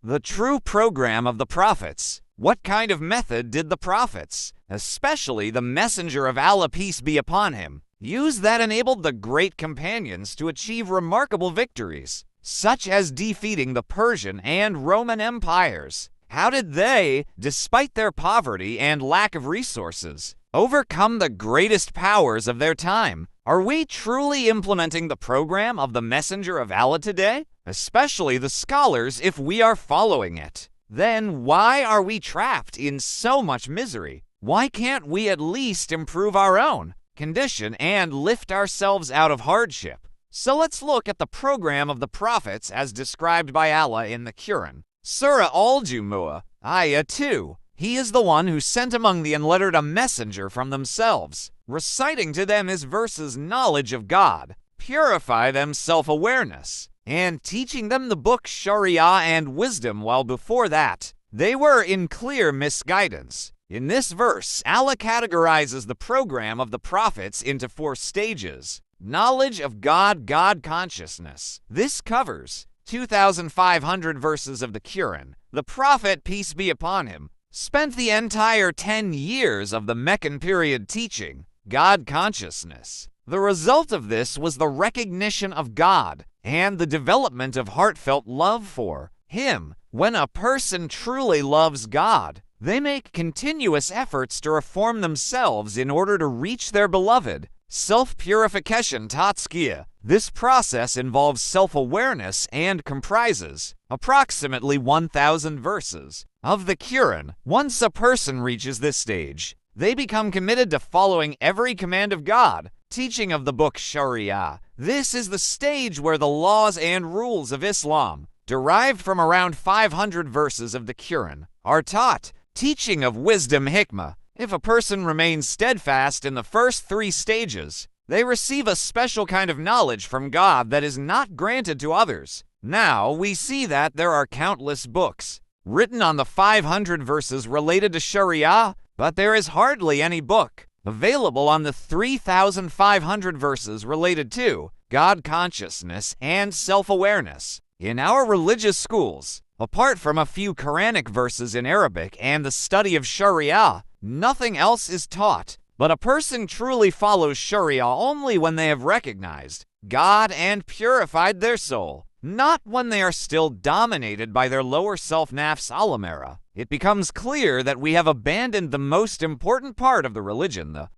The true program of the prophets. What kind of method did the prophets, especially the messenger of Allah, peace be upon him, use that enabled the great companions to achieve remarkable victories, such as defeating the Persian and Roman empires? How did they, despite their poverty and lack of resources, overcome the greatest powers of their time? Are we truly implementing the program of the messenger of Allah today? Especially the scholars, if we are following it. Then why are we trapped in so much misery? Why can't we at least improve our own condition and lift ourselves out of hardship? So let's look at the program of the prophets as described by Allah in the Quran. Surah Al-Jumu'ah, Ayah 2. He is the one who sent among the unlettered a messenger from themselves, reciting to them his verses knowledge of God, purify them self-awareness, and teaching them the book Sharia and wisdom, while before that they were in clear misguidance. In this verse, Allah categorizes the program of the prophets into 4 stages. Knowledge of God, God consciousness. This covers 2,500 verses of the Quran. The Prophet, peace be upon him, spent the entire 10 years of the Meccan period teaching God consciousness. The result of this was the recognition of God and the development of heartfelt love for Him. When a person truly loves God, they make continuous efforts to reform themselves in order to reach their beloved. Self-purification tatskia. This process involves self-awareness and comprises approximately 1,000 verses of the Quran. Once a person reaches this stage, they become committed to following every command of God, teaching of the book Sharia. This is the stage where the laws and rules of Islam, derived from around 500 verses of the Quran, are taught. Teaching of wisdom hikmah. If a person remains steadfast in the first 3 stages, they receive a special kind of knowledge from God that is not granted to others. Now we see that there are countless books written on the 500 verses related to Sharia, but there is hardly any book available on the 3,500 verses related to God consciousness and self-awareness. In our religious schools, apart from a few Quranic verses in Arabic and the study of Sharia, nothing else is taught. But a person truly follows Sharia only when they have recognized God and purified their soul, not when they are still dominated by their lower self nafs alamara. It becomes clear that we have abandoned the most important part of the religion, the